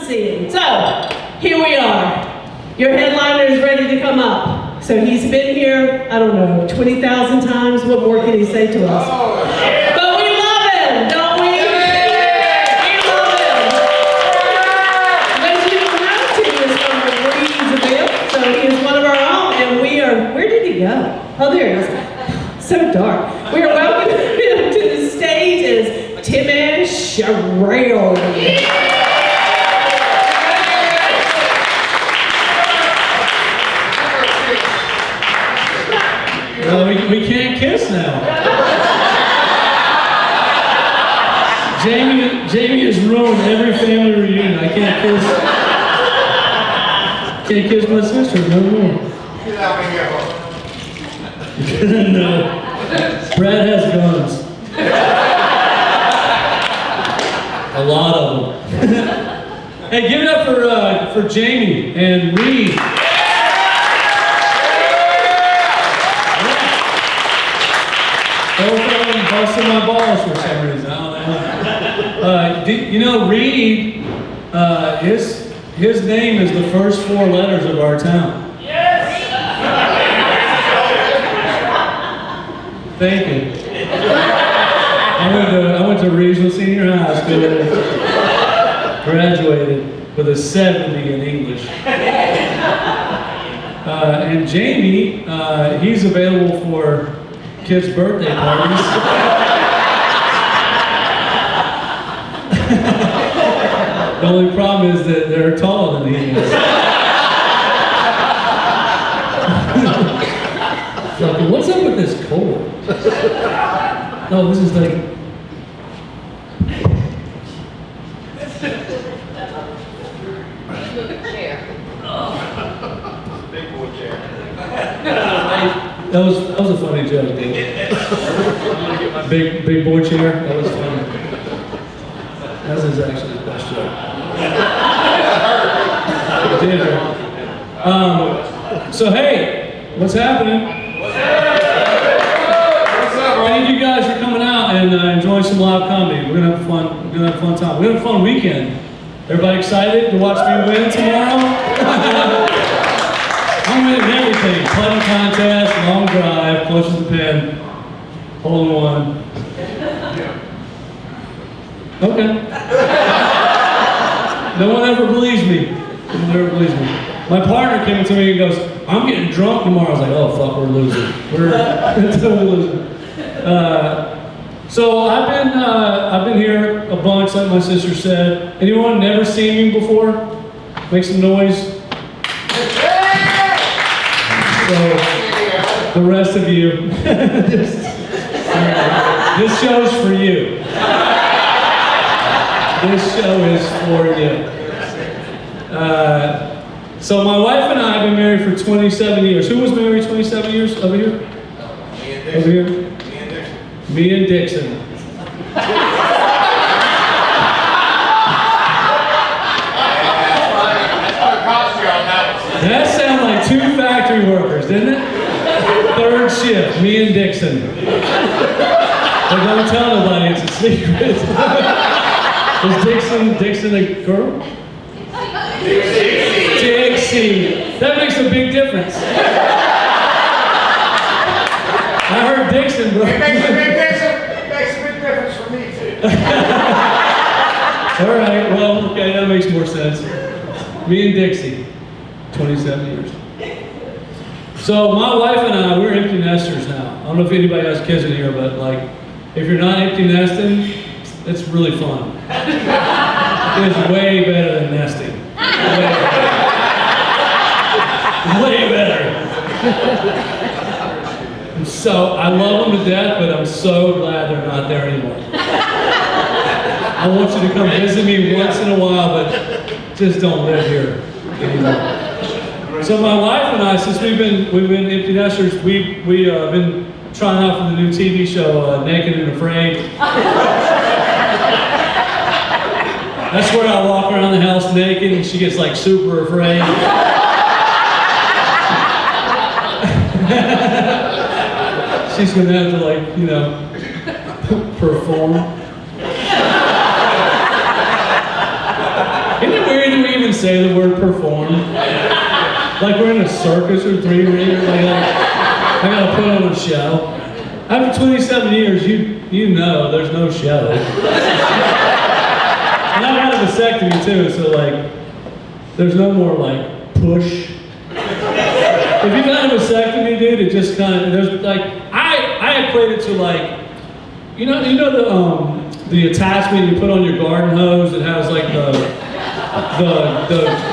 seeing. So, here we are. Your headliner is ready to come up. So he's been here, I don't know, 20,000 times. What more can he say to us? But we love him, don't we? We love him. But you don't know, Timmy is from Reidsville, so he is one of our own, and we are, where did he go? Oh, there he is. So dark. We are welcoming him to the stage as Timmy Sherrill. Well, we can't kiss now. Jamie has ruined every family reunion. I can't kiss my sister no more. No. Brad has guns. A lot of them. Hey, give it up for Jamie and Reed. Both of them busting my balls for some reason. I don't know. You know, Reed, his name is the first 4 letters of our town. Thank you. I went to Reidsville Senior High School, graduated with a 70 in English. And Jamie, he's available for kids' birthday parties. The only problem is that they're taller than he is. Like, what's up with this cord? No, this is like... Big boy chair. That was a funny joke, dude. Big boy chair, that was funny. That was actually the best joke. It did hurt. So hey, what's happening? Thank you guys for coming out and enjoying some live comedy. We're gonna have fun. We're gonna have a fun time. We're gonna have a fun weekend. Everybody excited to watch me win tomorrow? I'm winning everything. Putting contest, long drive, close to the pin, hole in one. Okay. No one ever believes me. No one ever believes me. My partner came to me and goes, "I'm getting drunk tomorrow." I was like, "Oh fuck, we're losing. We're totally losing." So I've been here a bunch, like my sister said. Anyone never seen me before? Make some noise. So the rest of you, this show's for you. This show is for you. So my wife and I have been married for 27 years. Who was married 27 years over here? Over here? Me and Dixon. That sounded like 2 factory workers, didn't it? 3rd shift, me and Dixon. But don't tell nobody, it's a secret. Is Dixon a girl? Dixie. That makes a big difference. I heard Dixon, bro. It makes a big difference for me too. All right, well, okay, that makes more sense. Me and Dixie, 27 years. So my wife and I, we're empty nesters now. I don't know if anybody has kids in here, but like, if you're not empty nesting, it's really fun. It's way better than nesting. Way better. So I love them to death, but I'm so glad they're not there anymore. I want you to come visit me once in a while, but just don't live here anymore. So my wife and I, since we've been empty nesters, we've been trying out for the new TV show, Naked and Afraid. That's where I walk around the house naked and she gets like super afraid. She's gonna have to like, you know, perform. Isn't it weird that we even say the word perform. Like we're in a circus or three-ring. Like I gotta put on a show. After 27 years, you know there's no show. And I've had a vasectomy too, so like, there's no more like push. If you've had a vasectomy, dude, it just kind of, there's like, I equate it to like, you know the attachment you put on your garden hose that has like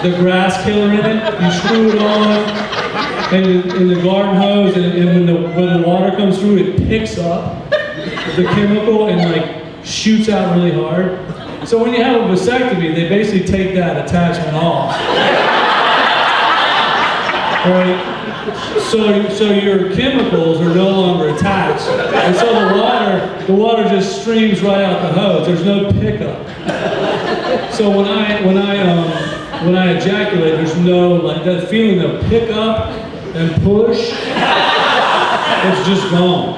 the grass killer in it. You screw it on in the garden hose, and when the water comes through, it picks up the chemical and like shoots out really hard. So when you have a vasectomy, they basically take that attachment off. Right? So your chemicals are no longer attached, and so the water just streams right out the hose. There's no pickup. So when I ejaculate, there's no like that feeling of pick up and push. It's just gone.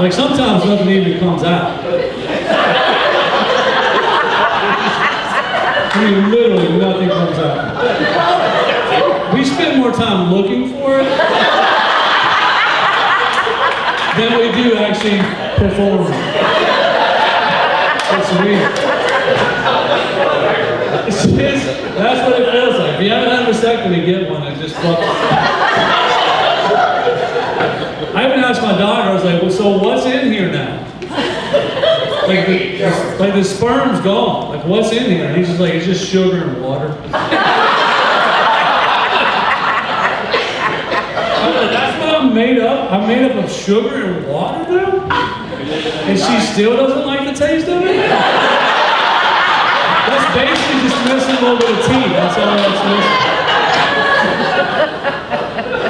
Like sometimes nothing even comes out. I mean, literally nothing comes out. We spend more time looking for it than we do actually performing. It's weird. That's what it feels like. If you haven't had a vasectomy, get one and just fuck it. I even asked my daughter, I was like, well, so what's in here now? Like the sperm's gone. Like what's in here? And he's just like, it's just sugar and water. That's what I'm made up. I'm made up of sugar and water now? And she still doesn't like the taste of it? That's basically just missing a little bit of tea. That's all that's missing.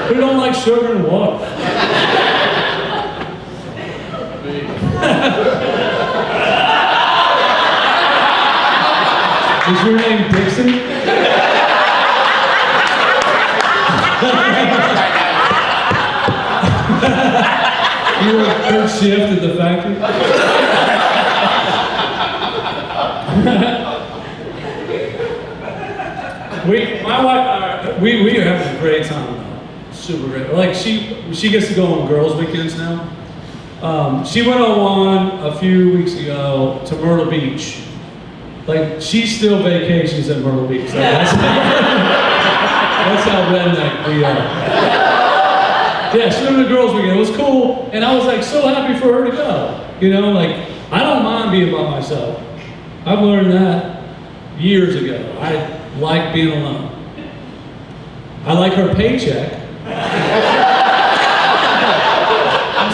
Who don't like sugar and water? Is your name Dixon? You were third shift at the factory? My wife and I, we are having a great time. Super great. Like she gets to go on girls' weekends now. She went on one a few weeks ago to Myrtle Beach. Like she still vacations at Myrtle Beach. Like, that's how redneck we are. Yeah, she went on a girls' weekend. It was cool, and I was like so happy for her to go. You know, like I don't mind being by myself. I've learned that years ago. I like being alone. I like her paycheck.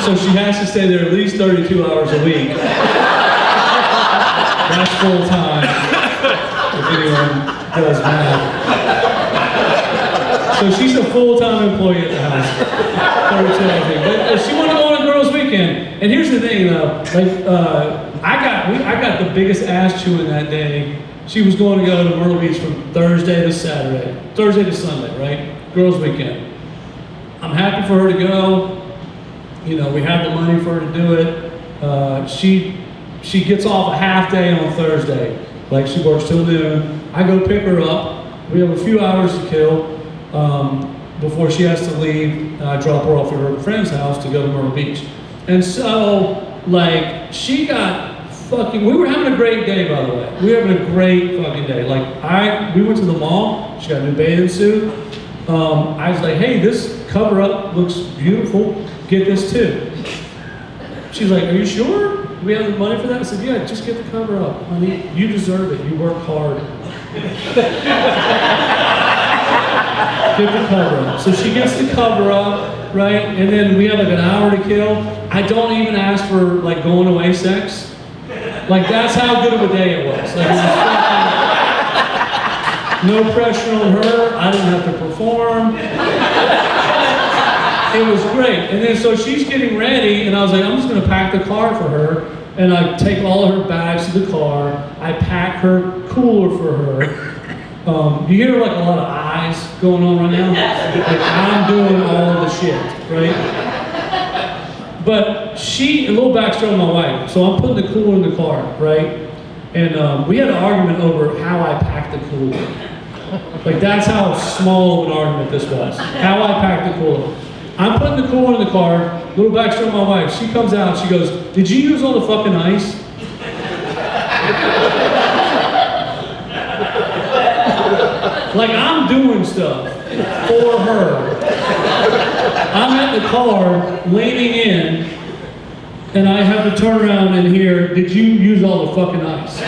So she has to stay there at least 32 hours a week. That's full time, if anyone does math. So she's a full-time employee at the house. 32 hours a week. But she wanted to go on a girls' weekend. And here's the thing though, like I got the biggest ass chewing that day. She was going to go to Myrtle Beach from Thursday to Sunday, right? Girls' weekend. I'm happy for her to go. You know, we have the money for her to do it. She gets off a half day on Thursday. Like she works till noon. I go pick her up. We have a few hours to kill before she has to leave. I drop her off at her friend's house to go to Myrtle Beach. And so, like, she got we were having a great day, by the way. We were having a great fucking day. Like, we went to the mall. She got a new bathing suit. I was like, hey, this cover up looks beautiful. Get this too. She's like, are you sure? Do we have the money for that? I said, yeah, just get the cover up, honey. You deserve it. You work hard. Get the cover up. So she gets the cover up, right? And then we have like an hour to kill. I don't even ask for like going away sex. Like that's how good of a day it was. Like, it was fucking, no pressure on her. I didn't have to perform. It was great. And then so she's getting ready, and I was like, I'm just gonna pack the car for her. And I take all of her bags to the car. I pack her cooler for her. You hear like a lot of eyes going on right now? Like I'm doing all the shit, right? But a little backstory on my wife. So I'm putting the cooler in the car, right? And we had an argument over how I packed the cooler. Like, that's how small of an argument this was. How I packed the cooler. I'm putting the cooler in the car, little backstory of my wife. She comes out, she goes, "Did you use all the fucking ice?" Like, I'm doing stuff for her. I'm at the car, leaning in, and I have to turn around and hear, "Did you use all the fucking ice?"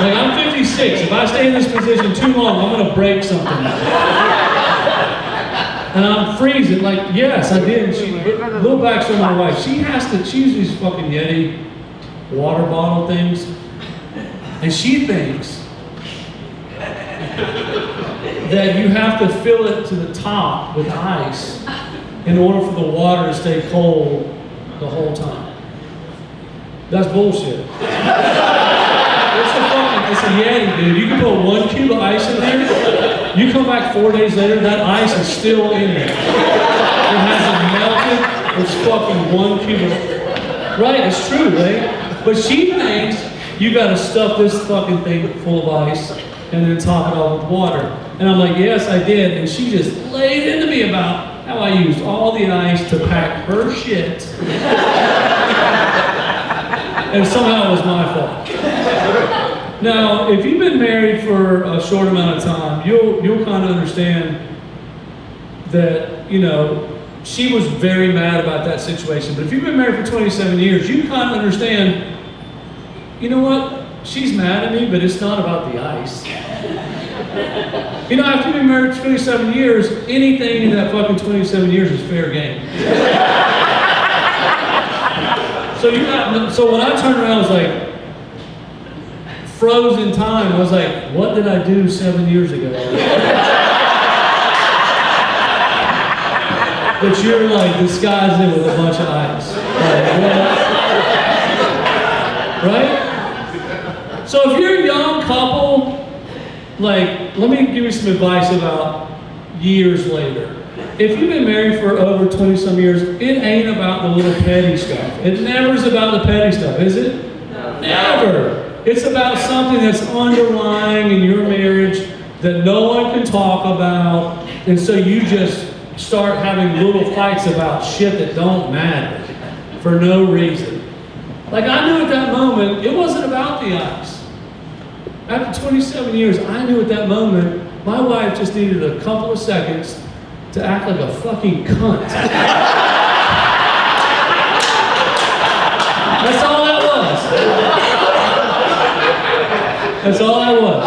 Like, I'm 56. If I stay in this position too long, I'm gonna break something. And I'm freezing. Like, yes, I did. Little backstory of my wife. She uses these fucking Yeti water bottle things, and she thinks that you have to fill it to the top with ice in order for the water to stay cold the whole time. That's bullshit. It's a Yeti, dude. You can put 1 cube of ice in there. You come back 4 days later, that ice is still in there. It hasn't melted. It's fucking 1 cube of... Right, it's true, right? But she thinks you gotta stuff this fucking thing full of ice and then top it off with water. And I'm like, yes, I did. And she just laid into me about how I used all the ice to pack her shit. And somehow it was my fault. Now, if you've been married for a short amount of time, you'll kind of understand that, you know, she was very mad about that situation. But if you've been married for 27 years, you kind of understand, you know what? She's mad at me, but it's not about the ice. You know, after you've been married for 27 years, anything in that fucking 27 years is fair game. So when I turned around, I was like, frozen time. I was like, what did I do 7 years ago? But you're like disguised it with a bunch of ice. Right? So if you're a young couple, like, let me give you some advice about years later. If you've been married for over 20 some years, it ain't about the little petty stuff. It never is about the petty stuff, is it? No. Never. It's about something that's underlying in your marriage that no one can talk about, and so you just start having little fights about shit that don't matter for no reason. Like, I knew at that moment, it wasn't about the ice. After 27 years, I knew at that moment, my wife just needed a couple of seconds to act like a fucking cunt. That's all that was. That's all I was.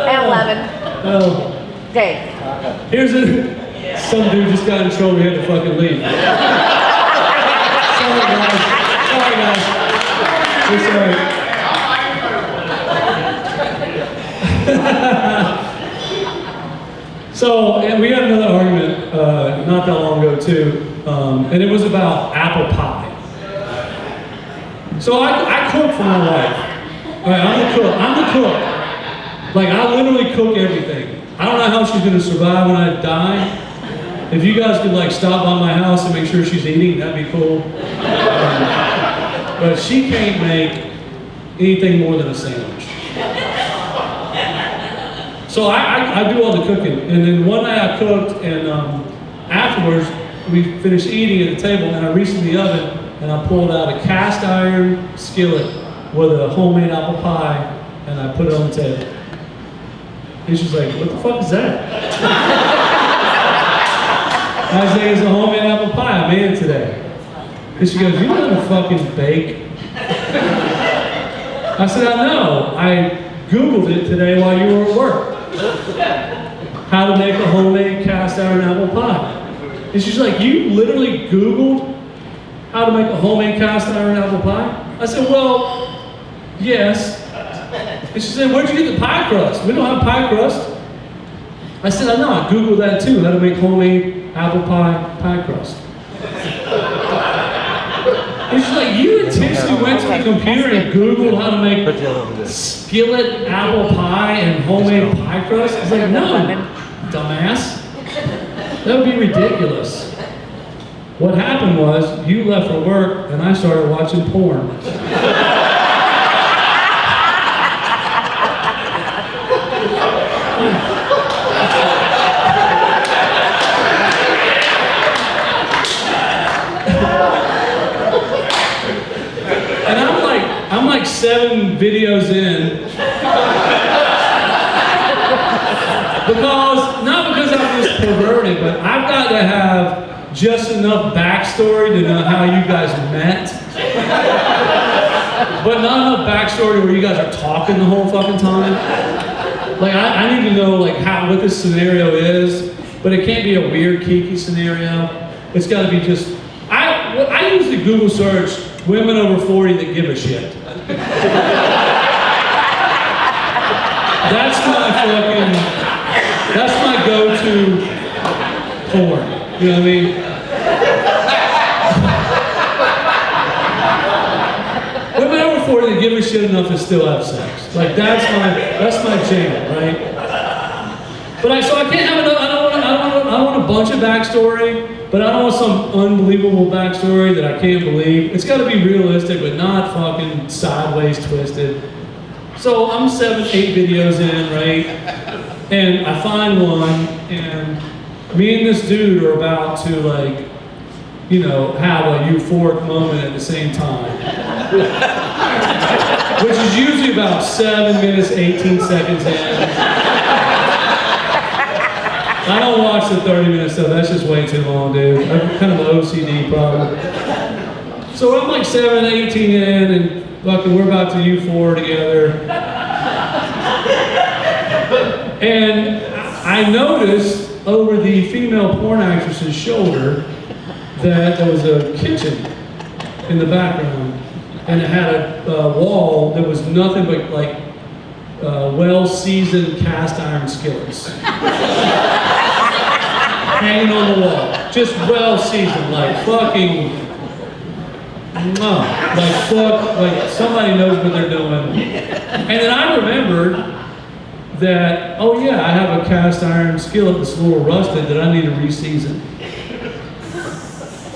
At 11. Oh. Okay. Here's some dude just got in trouble. We had to fucking leave. Sorry, guys. Sorry, guys. We're sorry. So, and we had another argument not that long ago too, and it was about apple pie. So I cook for my wife. All right, I'm the cook. Like, I literally cook everything. I don't know how she's gonna survive when I die. If you guys could like stop by my house and make sure she's eating, that'd be cool. But she can't make anything more than a sandwich. So I do all the cooking, and then one night I cooked, and afterwards we finished eating at the table, and I reached in the oven, and I pulled out a cast iron skillet with a homemade apple pie, and I put it on the table. And she's like, "What the fuck is that?" I was like, "It's a homemade apple pie. I made it today." And she goes, "You know how to fucking bake?" I said, "I know. I Googled it today while you were at work. How to make a homemade cast iron apple pie." And she's like, "You literally Googled how to make a homemade cast iron apple pie?" I said, "Well, yes." And she said, "Where'd you get the pie crust? We don't have pie crust." I said, "I know, I Googled that too, how to make homemade apple pie crust." It's just like you intentionally went to the computer and Googled how to make skillet apple pie and homemade pie crust. It's like, no, dumbass. That would be ridiculous. What happened was, you left for work and I started watching porn. And I'm like 7 videos in. Not because I'm just perverted, but I've got to have just enough backstory to know how you guys met. But not enough backstory where you guys are talking the whole fucking time. Like, I need to know like what this scenario is, but it can't be a weird, kinky scenario. It's got to be just, I usually Google search women over 40 that give a shit. That's my go-to porn. You know what I mean? Women over 40 that give a shit enough to still have sex. Like that's my channel, right? But so I can't have enough. I don't want a bunch of backstory, but I don't want some unbelievable backstory that I can't believe. It's got to be realistic, but not fucking sideways twisted. So I'm 7, 8 videos in, right? And I find one, and me and this dude are about to like, you know, have a euphoric moment at the same time. Which is usually about 7 minutes, 18 seconds in. I don't watch the 30 minutes stuff, that's just way too long, dude. I'm kind of an OCD problem. So I'm like 7, 18 in, and fucking we're about to U4 together. And I noticed over the female porn actress's shoulder that there was a kitchen in the background, and it had a wall that was nothing but like well-seasoned cast iron skillets hanging on the wall, just well-seasoned, like fucking, like somebody knows what they're doing. And then I remembered that, oh yeah, I have a cast iron skillet that's a little rusted that I need to re-season.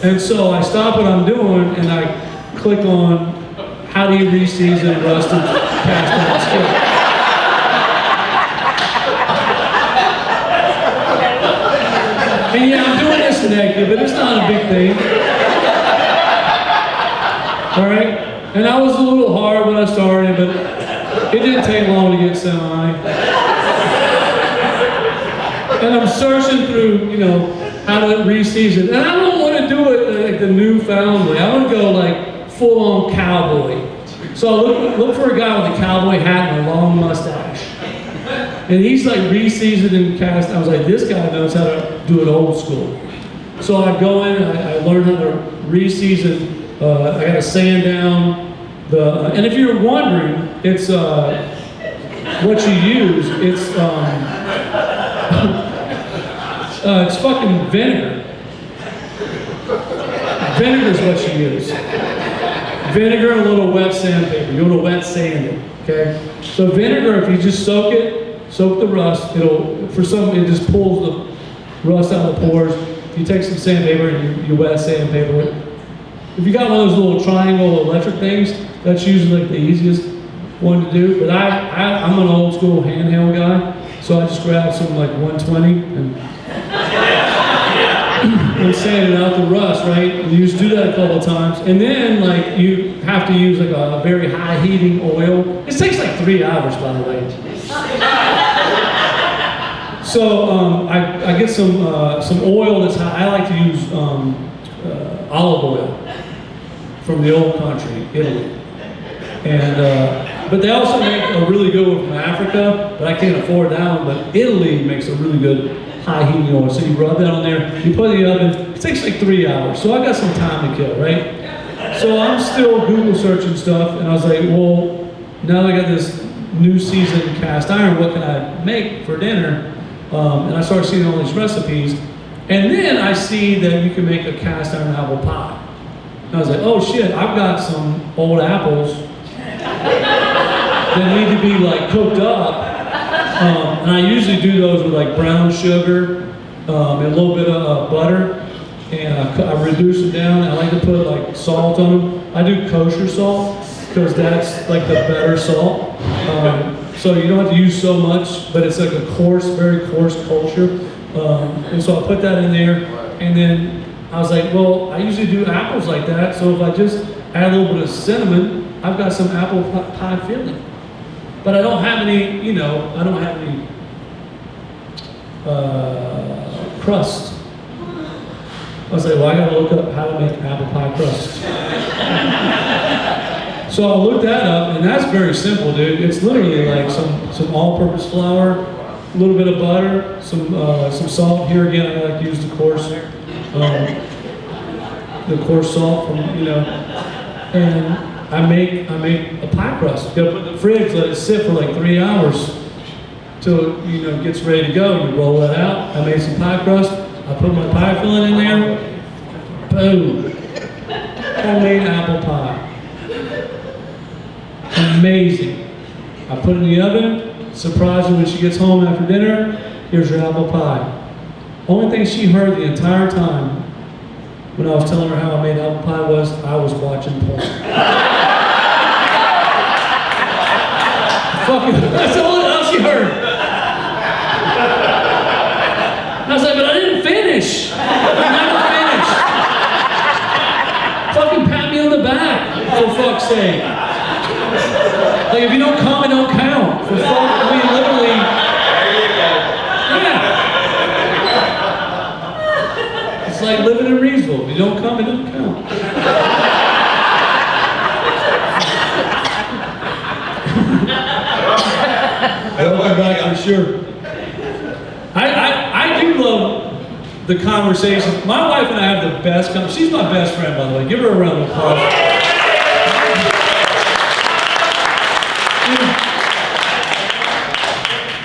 And so I stop what I'm doing and I click on how do you re-season a rusted cast iron skillet. And yeah, I'm doing this naked, but it's not a big thing. All right? And I was a little hard when I started, but it didn't take long to get semi. And I'm searching through, you know, how to re-season. And I don't want to do it like the newfound way. I want to go like full-on cowboy. So I look for a guy with a cowboy hat and a long mustache. And he's like re-seasoning cast. I was like, this guy knows how to do it old school. So I go in and I learn how to re-season. I got to sand down the, and if you're wondering, it's what you use. It's fucking vinegar. Vinegar is what you use. Vinegar and a little wet sandpaper. You want to wet sand it, okay? So vinegar, if you just soak the rust, it just pulls the rust out of the pores. You take some sandpaper and you wet sandpaper it. If you got one of those little triangle electric things, that's usually like the easiest one to do. But I'm an old school handheld guy, so I just grab some like 120 and sand it out the rust, right? And you just do that a couple of times. And then like you have to use like a very high heating oil. It takes like 3 hours, by the way. So I get some oil that's high. I like to use olive oil from the old country, Italy. And but they also make a really good one from Africa, but I can't afford that one. But Italy makes a really good high heating oil. So you rub that on there, you put it in the oven. It takes like 3 hours. So I got some time to kill, right? So I'm still Google searching stuff, and I was like, well, now that I got this new season cast iron, what can I make for dinner? And I started seeing all these recipes. And then I see that you can make a cast iron apple pie. And I was like, oh shit, I've got some old apples that need to be like cooked up. And I usually do those with like brown sugar and a little bit of butter. And I reduce them down. I like to put like salt on them. I do kosher salt because that's like the better salt. So you don't have to use so much, but it's like a coarse, very coarse kosher. And so I put that in there. And then I was like, well, I usually do apples like that. So if I just add a little bit of cinnamon, I've got some apple pie filling. But I don't have any, you know, I don't have any crust. I was like, well, I gotta look up how to make apple pie crust. So I looked that up, and that's very simple, dude. It's literally like some all-purpose flour, a little bit of butter, some salt. Here again, I like to use the coarse salt from, you know, and I make a pie crust. You gotta put it in the fridge, let it sit for like 3 hours till it, you know, gets ready to go. You roll that out. I made some pie crust. I put my pie filling in there. Boom. Homemade apple pie. Amazing. I put it in the oven. Surprise her when she gets home after dinner. Here's your apple pie. Only thing she heard the entire time when I was telling her how I made apple pie was I was watching porn. That's all else she heard. And I was like, but I didn't finish. I never finished. Fucking pat me on the back, for fuck's sake. Like, if you don't come, it don't count. For fuck, I mean, literally. Yeah. It's like living in Reidsville. If you don't come, it don't count. I'll come back for sure. I do love the conversation. My wife and I have the best conversation. She's my best friend, by the way. Give her a round of applause.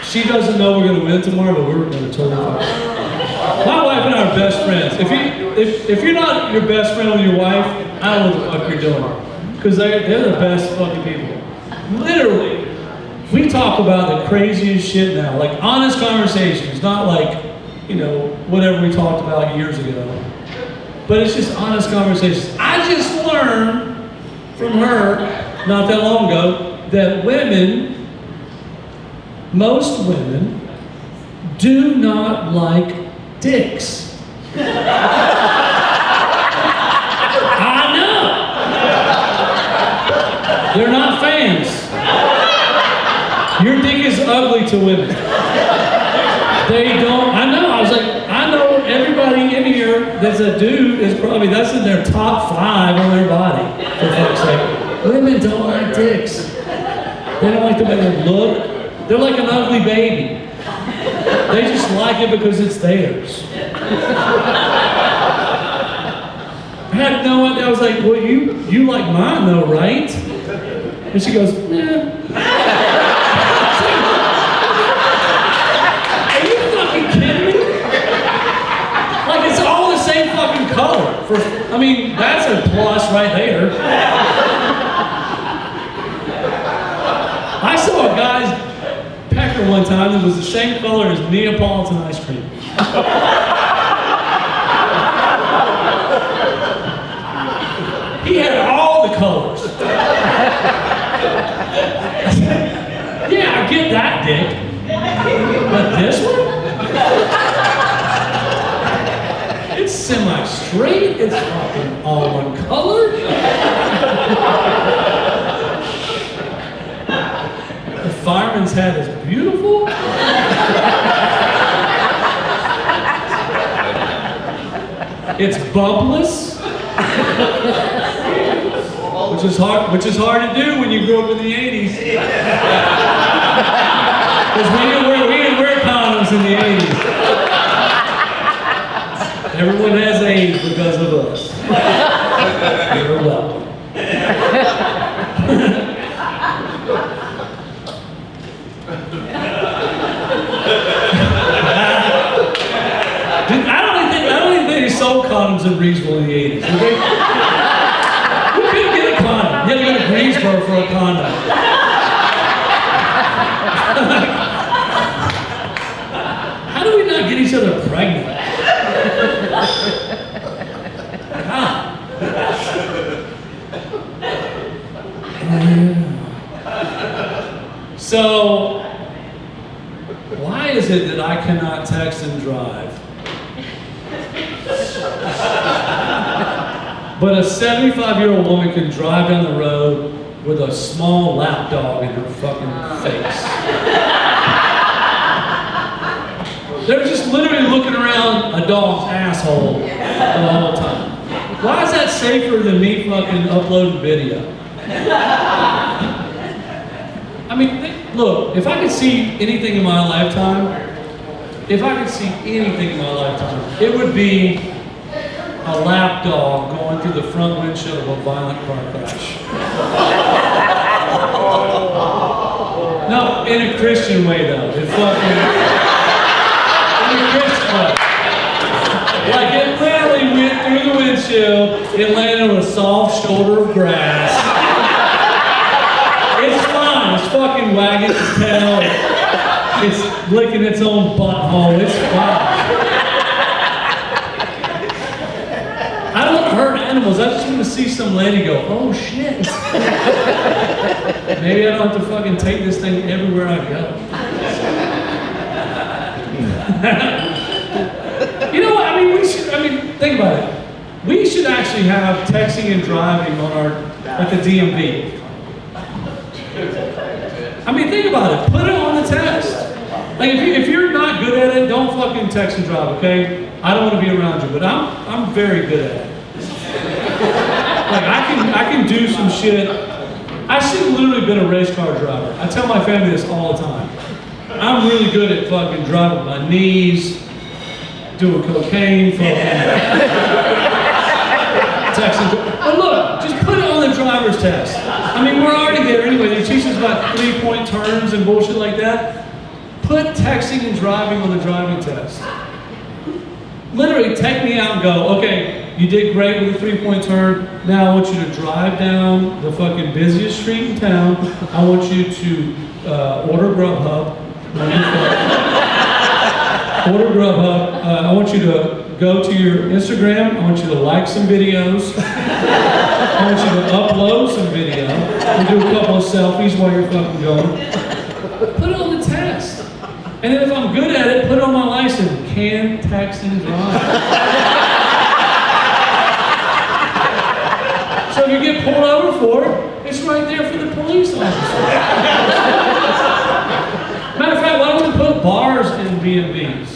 She doesn't know we're going to win tomorrow, but we're going to totally fine. My wife and I are best friends. If you're not your best friend with your wife, I don't know what the fuck you're doing. Because they're the best fucking people. Literally. We talk about the craziest shit now, like honest conversations, not like, you know, whatever we talked about years ago. But it's just honest conversations. I just learned from her not that long ago that most women do not like dicks. I know. They're not fans. Your dick is ugly to women. They don't, I know, I was like, I know everybody in here that's a dude is probably, that's in their top 5 on their body, for fuck's sake. Women don't like dicks. They don't like the way they look. They're like an ugly baby. They just like it because it's theirs. I had no idea, I was like, well, you like mine though, right? And she goes, yeah. Color. I mean, that's a plus right there. I saw a guy's pecker one time that was the same color as Neapolitan ice cream. He had all the colors. Yeah, I get that dick. But this one? It's semi-straight, it's fucking all one color. The fireman's hat is beautiful. It's bubbless. Which is hard to do when you grew up in the 80s. Because we didn't wear condoms in the 80s. Everyone has AIDS because of us. You're welcome. I don't even think they sold condoms in Reidsville in the 80s. transfer for a condom. How do we not get each other pregnant? How? So, why is it that I cannot text and drive? But a 75-year-old woman can drive down the road with a small lap dog in her fucking face. They're just literally looking around a dog's asshole the whole time. Why is that safer than me fucking uploading video? I mean, look, if I could see anything in my lifetime, it would be a lap dog going through the front windshield of a violent car crash. No, in a Christian way though. It fucking, in a Christian way. Like it literally went through the windshield, it landed on a soft shoulder of grass. It's fine, it's fucking wagging its tail, it's licking its own butthole, it's fine. I don't want to hurt animals, I just want to see some lady go, oh shit. Maybe I don't have to fucking take this thing everywhere I go. You know what, think about it. We should actually have texting and driving on our, at the DMV. I mean, think about it, put it on the test. Like if you're not good at it, don't fucking text and drive, okay? I don't want to be around you, but I'm very good at it. Like I can do some shit. I should have literally been a race car driver. I tell my family this all the time. I'm really good at fucking driving with my knees, doing cocaine, texting. But look, just put it on the driver's test. I mean, we're already there anyway. They teach us about 3-point turns and bullshit like that. Put texting and driving on the driving test. Literally, take me out and go, okay, you did great with the 3-point turn. Now I want you to drive down the fucking busiest street in town. I want you to order Grubhub. Order Grubhub. I want you to go to your Instagram. I want you to like some videos. I want you to upload some video. And do a couple of selfies while you're fucking going. Put it on the test. And then if I'm good at it, put it on my license. Can text and drive. So if you get pulled over for it, it's right there for the police officer. Matter of fact, why don't we put bars in DMVs?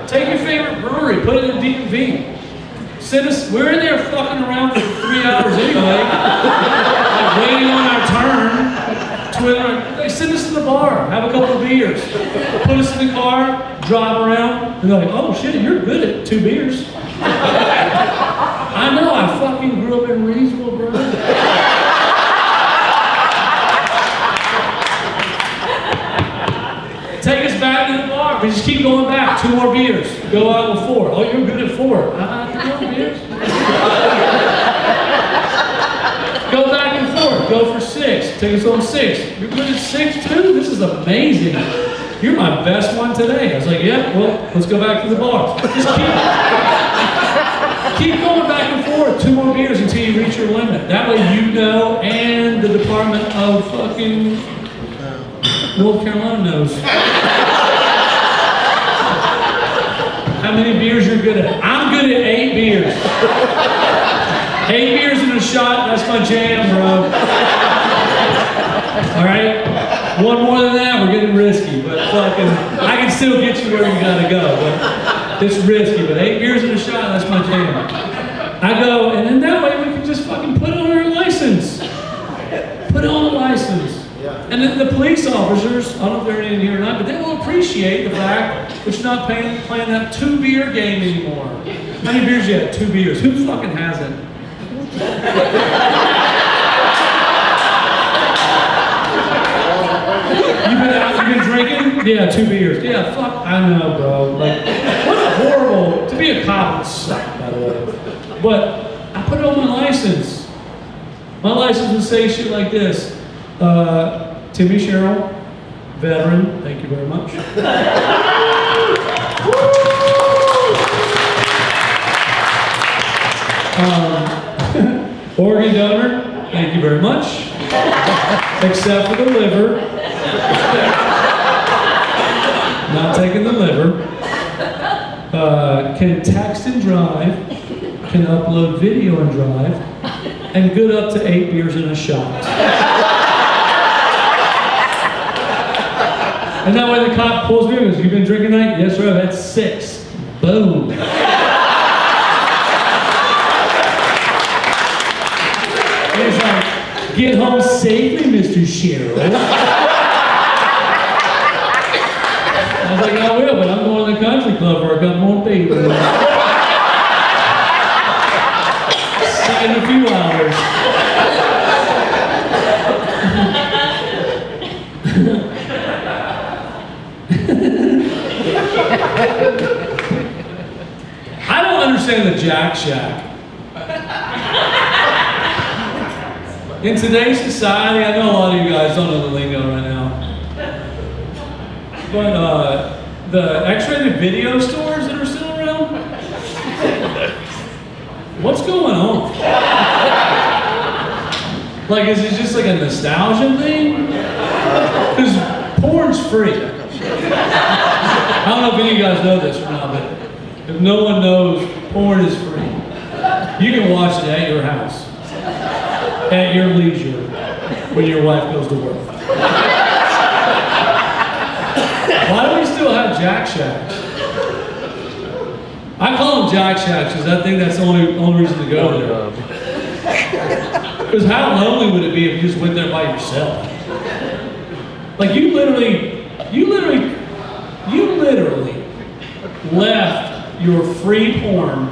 Take your favorite brewery, put it in DMV. Send us, we're in there fucking around for 3 hours anyway, like waiting on our turn. They send us to the bar, have a couple of beers, put us in the car, drive around, and they're like, oh shit, you're good at 2 beers. I know, I fucking grew up in Reidsville, bro. Take us back to the bar. We just keep going back. 2 more beers. Go out with 4. Oh, you're good at 4. 2 more beers. Go back and forth. Go for 6. Take us on 6. You're good at 6 too? This is amazing. You're my best one today. I was like, yeah, well, let's go back to the bar. Just keep going back and forth. 2 more beers until you reach your limit. That way you know, and the Department of fucking North Carolina knows how many beers you're good at. I'm good at 8 beers. 8 beers in a shot, that's my jam, bro. Alright? 1 more than that, we're getting risky, but fucking, I can still get you where you gotta go, but it's risky, but 8 beers in a shot, that's my jam. I go, and then that way we can just fucking put it on our license. Put it on the license. And then the police officers, I don't know if they're in here or not, but they will appreciate the fact that you're not playing that 2-beer game anymore. How many beers you had? 2 beers. Who fucking has it? You been drinking? Yeah, 2 beers. Yeah, fuck, I know, bro. Like, what a horrible, to be a cop, it sucks, by the way. But I put it on my license. My license would say shit like this. Timmy Sherrill, veteran, thank you very much. Organ donor, thank you very much. Except for the liver. Not taking the liver. Can text and drive, can upload video and drive, and good up to 8 beers and a shot. And that way the cop pulls me and goes, "You've been drinking tonight?" "Yes, sir, I've had 6. Boom. And he's like, "Get home safely, Mr. Sherrill." I was like, "I will, but I'm going to the country club where I got more people." In a few hours. I don't understand the Jack Shack. In today's society, I know a lot of you guys don't know the lingo right now. But the X-rated video stores that are still around, what's going on? Like, is it just like a nostalgia thing? Because porn's free. I don't know if any of you guys know this or not, but if no one knows, porn is free. You can watch it at your house, at your leisure, when your wife goes to work. Why do we still have Jack Shacks? I call them Jack Shacks because I think that's the only reason to go there. Because how lonely would it be if you just went there by yourself? Like you literally left your free porn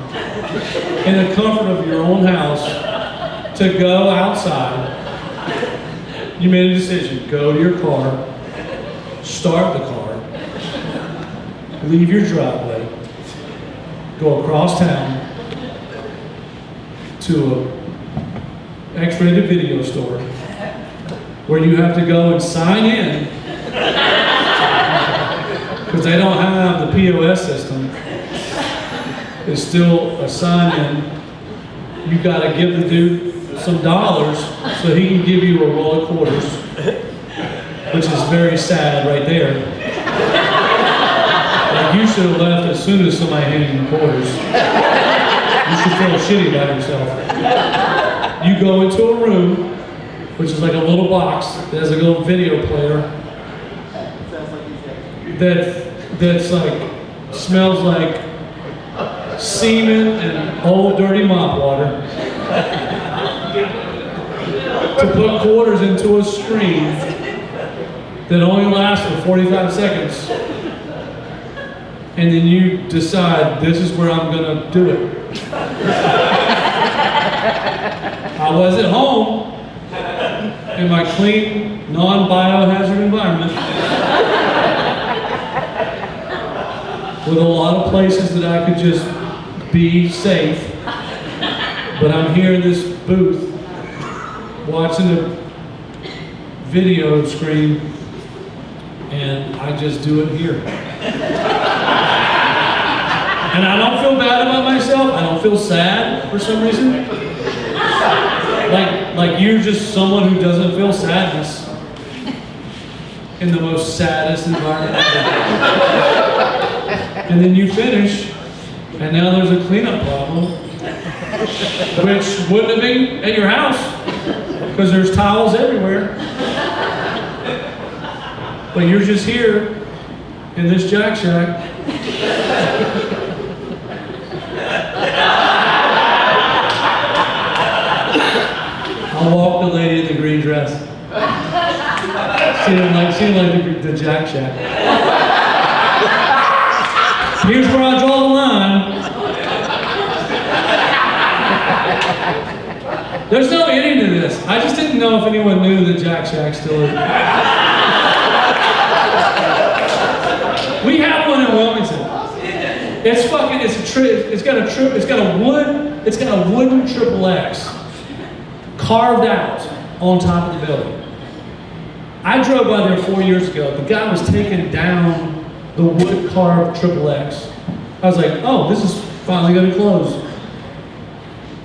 in the comfort of your own house to go outside. You made a decision. Go to your car, start the car, leave your driveway, go across town to a X-rated video store where you have to go and sign in because they don't have the POS system. It's still a sign in. You got to give the dude some dollars so he can give you a roll of quarters, which is very sad right there. Like you should have left as soon as somebody handed you quarters. You should feel shitty about yourself. You go into a room, which is like a little box that has a little video player that's like, smells like semen and old dirty mop water. To put quarters into a screen that only lasts for 45 seconds. And then you decide, this is where I'm gonna do it. I was at home in my clean, non-biohazard environment with a lot of places that I could just be safe. But I'm here in this booth watching a video screen and I just do it here. And I don't feel bad about myself. I don't feel sad for some reason. Like you're just someone who doesn't feel sadness in the most saddest environment ever. And then you finish, and now there's a cleanup problem, which wouldn't have been at your house, because there's towels everywhere. But you're just here in this Jack Shack. I'll walk the lady in the green dress. She didn't like the Jack Shack. Here's where I draw the line. There's no ending to this. I just didn't know if anyone knew that Jack Shack still is. We have one in Wilmington. It's fucking. It's got a wooden XXX carved out on top of the building. I drove by there 4 years ago. The guy was taking down the wood carved XXX. I was like, oh, this is finally going to close.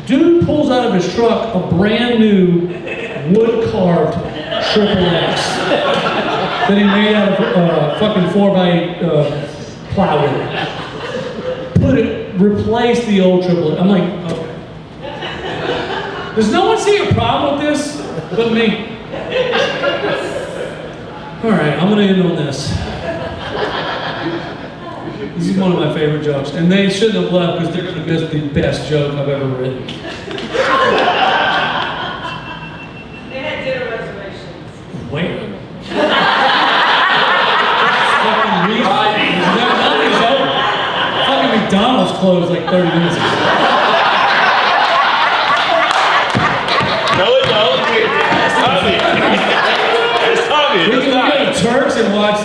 Dude pulls out of his truck a brand new wood carved XXX that he made out of fucking 4x8 plywood. Replaced the old XXX. I'm like, okay. Does no one see a problem with this but me? All right, I'm gonna end on this. This is one of my favorite jokes, and they shouldn't have left because they're gonna miss the best joke I've ever written. They had dinner reservations. Where? Fucking Reidsville. Nothing's open. Fucking McDonald's closed like 30 minutes ago. No, it don't. It's Tommy. It's Tommy. We can go to Turks and watch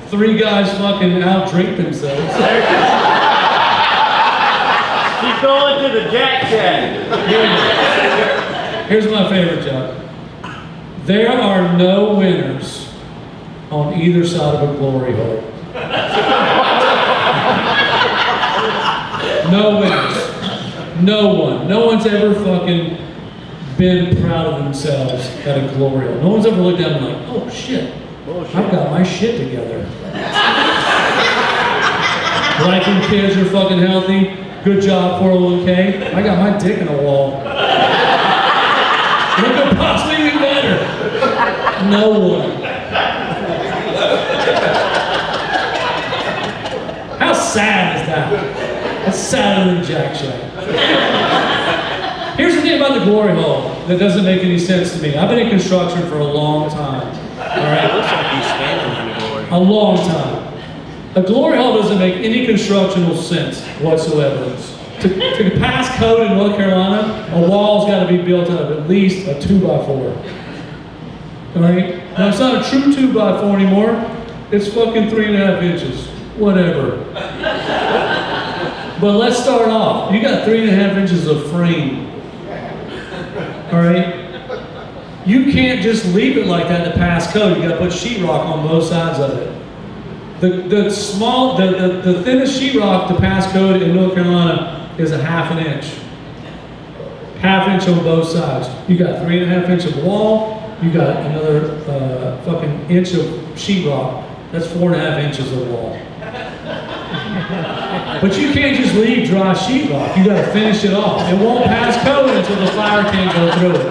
3 guys fucking out drink themselves. Keep going to the Jack Shack. Here's my favorite joke. There are no winners on either side of a glory hole. No winners. No one. No one's ever fucking been proud of themselves at a glory hole. No one's ever looked down and like, oh shit, I've got my shit together. Liking kids are fucking healthy. Good job, 401k. I got my dick in a wall. What could possibly be better? No one. How sad is that? That's sadder than Jack Shack. Here's the thing about the glory hole that doesn't make any sense to me. I've been in construction for a long time. All right? It looks like he's standing in the glory. A long time. A glory hole doesn't make any constructional sense whatsoever. To pass code in North Carolina, a wall's got to be built out of at least a 2x4. All right? Now, it's not a true 2x4 anymore. It's fucking 3.5 inches. Whatever. But let's start off. You got 3.5 inches of frame. All right? You can't just leave it like that to pass code. You got to put sheetrock on both sides of it. The thinnest sheetrock to pass code in North Carolina is a 1/2 inch. 1/2 inch on both sides. You got 3.5 inches of wall. You got another fucking inch of sheetrock. That's 4.5 inches of wall. But you can't just leave dry sheetrock. You got to finish it off. It won't pass code until the fire can't go through it.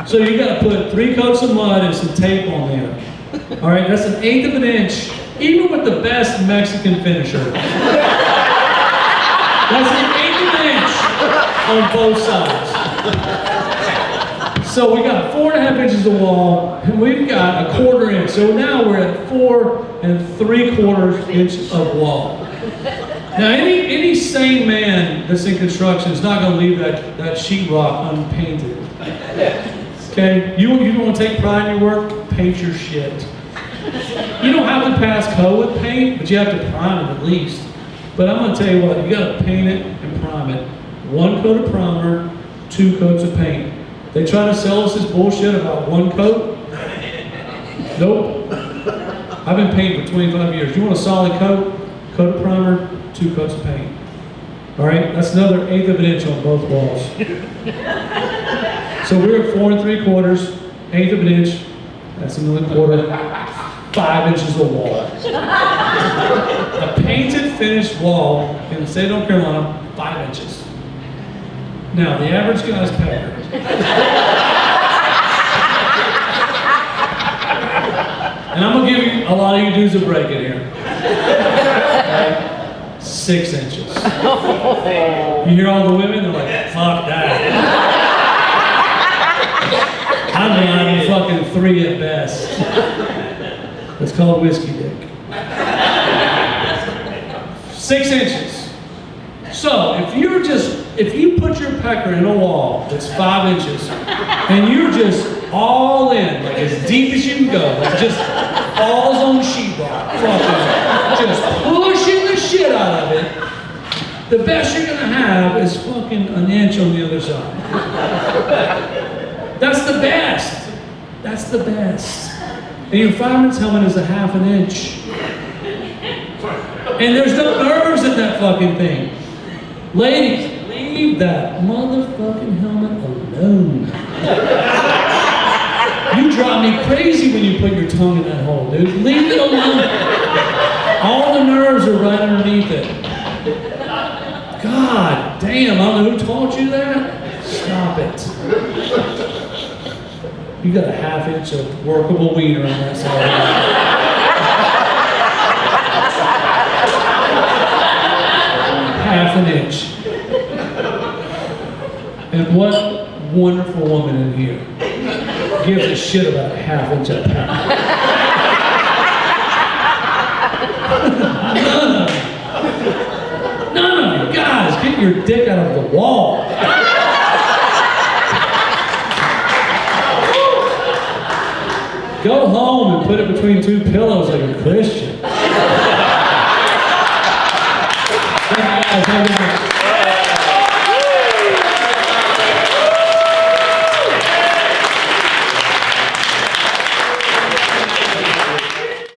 So you got to put 3 coats of mud and some tape on there. All right, that's 1/8 of an inch, even with the best Mexican finisher. That's 1/8 of an inch on both sides. So we got 4.5 inches of wall, and we've got a 1/4 inch. So now we're at 4 3/4 inch of wall. Now, any sane man that's in construction is not going to leave that sheetrock unpainted. Okay? You want to take pride in your work? Paint your shit. You don't have to pass code with paint, but you have to prime it at least. But I'm going to tell you what, you got to paint it and prime it. 1 coat of primer, 2 coats of paint. They try to sell us this bullshit about 1 coat. Nope. I've been painting for 25 years. You want a solid coat? Coat of primer, 2 coats of paint. All right, that's another 1/8 of an inch on both walls. So we're at 4 3/4, 1/8 of an inch. That's another 1/4. 5 inches of wall. A painted, finished wall in the state of North Carolina, 5 inches. Now, the average guy's pecker. And I'm gonna give you, a lot of you dudes a break in here. Right? 6 inches. You hear all the women, they're like, fuck that. I'm having fucking 3 at best. It's called whiskey dick. 6 inches. So if you put your pecker in a wall that's 5 inches, and you're just all in, like as deep as you can go, like just balls on sheetrock, fucking just pushing the shit out of it, the best you're gonna have is fucking an inch on the other side. That's the best. That's the best. And your fireman's helmet is 1/2 inch. And there's no nerves in that fucking thing. Ladies, leave that motherfucking helmet alone. You drive me crazy when you put your tongue in that hole, dude. Leave it alone. All the nerves are right underneath it. God damn, I don't know who taught you that. Stop it. You got 1/2 inch of workable wiener on that side. 1/2 inch. And what wonderful woman in here gives a shit about 1/2 inch of power. None of you guys, get your dick out of the wall. Go home and put it between 2 pillows like a Christian. Thank you guys.